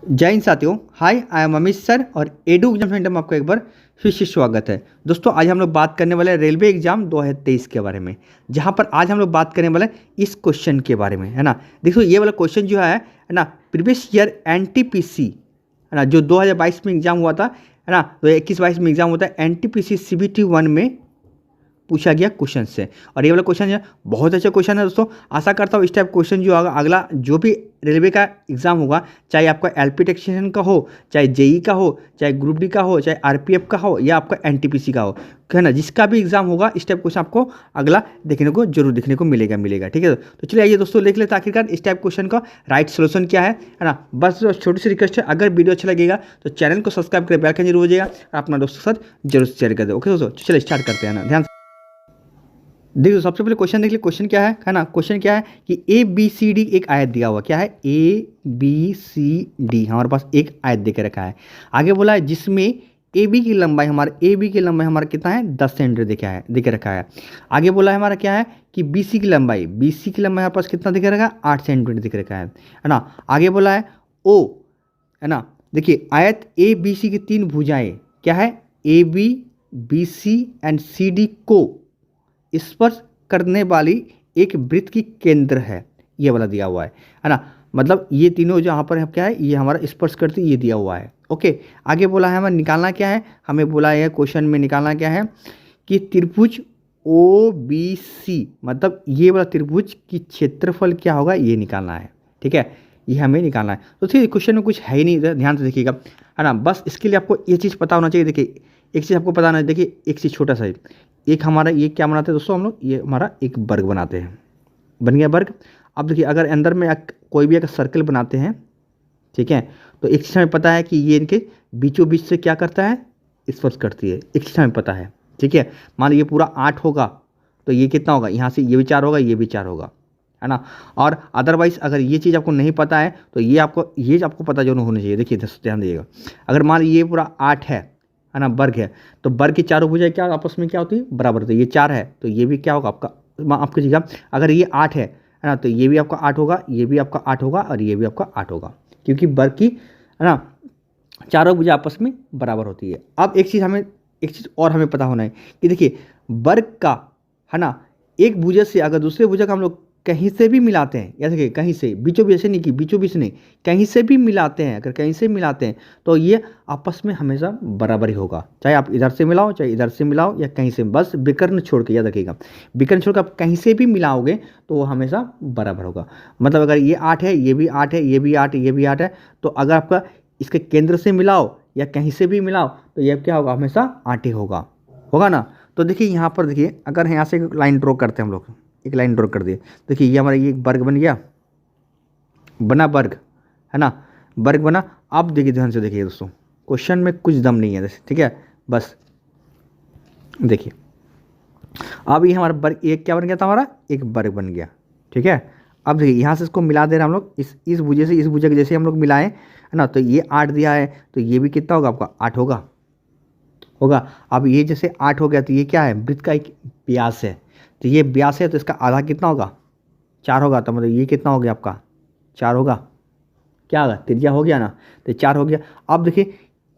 जय हिंद साथियों। हाय, I am Amit sir और एडू एग्जाम सेंटर में आपका एक बार फिर से स्वागत है। दोस्तों आज हम लोग बात करने वाले हैं रेलवे एग्जाम 2023 के बारे में, जहां पर आज हम लोग बात करने वाले हैं इस क्वेश्चन के बारे में, है ना। देखो ये वाला क्वेश्चन जो है ना, प्रीवियस ईयर एनटीपीसी, है ना, जो 2022 में एग्जाम हुआ था, है ना, 2021-22 में एग्जाम होता है एनटीपीसी CBT 1 में पूछा गया क्वेश्चन से। और ये वाला क्वेश्चन है बहुत अच्छा क्वेश्चन है दोस्तों। आशा करता हूँ इस टाइप क्वेश्चन जो अगला जो भी रेलवे का एग्जाम होगा, चाहे आपका एलपी टेक्नीशियन का हो, चाहे जेई का हो, चाहे ग्रुप डी का हो, चाहे आरपीएफ का हो, या आपका एनटीपीसी का हो, है ना, जिसका भी एग्जाम होगा इस टाइप क्वेश्चन आपको अगला देखने को जरूर देखने को मिलेगा। ठीक है, तो चलिए आइए दोस्तों देख लेते हैं आखिरकार इस टाइप क्वेश्चन का राइट सोल्यूशन क्या है ना। बस छोटी सी रिक्वेस्ट है, अगर वीडियो अच्छा लगेगा तो चैनल को सब्सक्राइब कर बेल आइकन जरूर हो जाएगा और अपना दोस्तों के साथ जरूर शेयर कर दे। ओके दोस्तों, चलिए स्टार्ट करते हैं ना। ध्यान देखिए, सबसे पहले क्वेश्चन देख लीजिए। क्वेश्चन क्या है ना, क्वेश्चन क्या है कि ABCD एक आयत दिया हुआ, क्या है ABCD, हमारे पास एक आयत दे के रखा है। आगे बोला है जिसमें AB की लंबाई हमारा कितना है 10 सेंटीमीटर दे के रखा है। आगे बोला है हमारा क्या है कि BC की लंबाई हमारे पास कितना दे के रखा है 8 सेंटीमीटर दे के रखा है ना। आगे बोला है O, है ना। देखिए आयत ABC की 3 भुजाएं क्या है AB, BC एंड CD को स्पर्श करने वाली एक वृत्त की केंद्र है, ये वाला दिया हुआ है ना। मतलब ये तीनों जहाँ पर क्या है, ये हमारा स्पर्श करती ये दिया हुआ है। ओके, आगे बोला है हमें निकालना क्या है, हमें बोला है क्वेश्चन में निकालना क्या है कि त्रिभुज OBC, मतलब ये वाला त्रिभुज की क्षेत्रफल क्या होगा ये निकालना है। ठीक है, ये हमें निकालना है। तो ठीक, क्वेश्चन में कुछ है ही नहीं, ध्यान से देखिएगा, है ना। बस इसके लिए आपको ये चीज़ पता होना चाहिए। देखिए एक चीज़ आपको पता होना, देखिए एक चीज़ छोटा सा, एक हमारा ये क्या बनाते हैं दोस्तों हम लोग, ये हमारा एक वर्ग बनाते हैं, बन गया वर्ग। अब देखिए अगर अंदर में कोई भी एक सर्कल बनाते हैं, ठीक है, तो एक चीज़ हमें पता है कि ये इनके बीचों बीच से क्या करता है स्पर्श करती है, एक चीज़ हमें पता है। ठीक है, मान लीजिए पूरा 8 होगा तो ये कितना होगा, यहाँ से ये भी 4 होगा, ये भी 4 होगा, है ना। और अदरवाइज अगर ये चीज़ आपको नहीं पता है तो ये आपको पता जो होना चाहिए। देखिए ध्यान दीजिएगा, अगर मान लीजिए ये पूरा 8 है ना, वर्ग है, तो वर्ग की चारों भुजाएं क्या आपस में क्या होती है बराबर होती है। ये 4 है तो ये भी क्या होगा आपका, माफ कीजिएगा, अगर ये 8 है ना, तो ये भी आपका 8 होगा, ये भी आपका 8 होगा और ये भी आपका 8 होगा, क्योंकि वर्ग की, है ना, चारों भुजा आपस में बराबर होती है। अब एक चीज़ और हमें पता होना है कि देखिए वर्ग का, है ना, एक भुजा से अगर दूसरे भुजा का हम लोग कहीं से भी मिलाते हैं, या देखिए कहीं से बीचों बीच, ऐसे नहीं कि बीचों बीच नहीं, कहीं से भी मिलाते हैं, अगर कहीं से मिलाते हैं तो ये आपस में हमेशा बराबर ही होगा, चाहे आप इधर से मिलाओ चाहे इधर से मिलाओ या कहीं से, बस विकर्ण छोड़ के, याद रखिएगा विकर्ण छोड़ के आप कहीं से भी मिलाओगे तो वो हमेशा बराबर होगा। मतलब अगर ये 8 है, ये भी 8 है, ये भी 8 है, ये भी 8 है, तो अगर आपका इसके केंद्र से मिलाओ या कहीं से भी मिलाओ तो ये क्या होगा, हमेशा 8 ही होगा ना। तो देखिए यहाँ पर देखिए, अगर यहाँ से एक लाइन ड्रॉ करते हैं हम लोग, एक लाइन ड्रॉ कर दिए, देखिए ये हमारा ये वर्ग बन गया, बना वर्ग, है ना, वर्ग बना। अब देखिए ध्यान से देखिए दोस्तों, क्वेश्चन में कुछ दम नहीं है, ठीक है, बस देखिए अब ये हमारा वर्ग एक क्या बन गया था, हमारा एक वर्ग बन गया। ठीक है, अब देखिए यहाँ से इसको मिला दे रहे हैं हम लोग, इस भुजे से इस भुजे के जैसे हम लोग मिलाएं, है ना, तो ये 8 दिया है तो ये भी कितना होगा आपका 8 होगा। अब ये जैसे 8 हो गया तो ये क्या है, वृत्त का एक व्यास है, तो ये व्यास है तो इसका आधा कितना होगा 4 होगा, तो मतलब ये कितना हो गया आपका 4 होगा, क्या होगा त्रिज्या हो गया ना, तो 4 हो गया। अब देखिए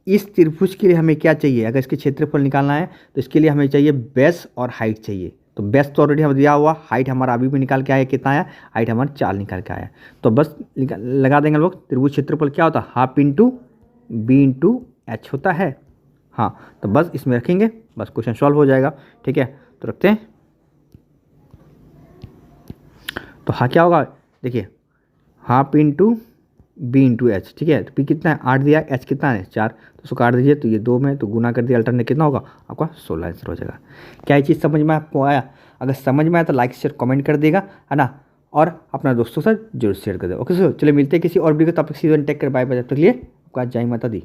इस त्रिभुज के लिए हमें क्या चाहिए, अगर इसके क्षेत्रफल निकालना है तो इसके लिए हमें चाहिए बेस और हाइट चाहिए। तो बेस तो ऑलरेडी हमें दिया हुआ, हाइट हमारा अभी भी निकाल के आया, कितना आया हाइट हमारा 4 निकाल के आया। तो बस लगा देंगे लोग, त्रिभुज क्षेत्रफल क्या होता है half into B into H होता है। हाँ, तो बस इसमें रखेंगे, बस क्वेश्चन सॉल्व हो जाएगा। ठीक है, तो रखते हैं। तो हाँ क्या होगा, देखिए half into B into H. ठीक है, तो बी कितना है 8 दिया, एच कितना है 4, तो उसको काट दीजिए, तो ये 2 में तो गुना कर दिया, अल्टरनेट कितना होगा आपका 16 आंसर हो जाएगा। क्या ये चीज़ समझ में आपको आया? अगर समझ में आया तो लाइक शेयर कमेंट कर देगा, है ना, और अपना दोस्तों के साथ जरूर शेयर कर देगा। ओके सर, चलिए मिलते हैं किसी और वीडियो को, तब तक सीजन टेक कर, बाय बाय, तब तक लिए आपका जय माता दी।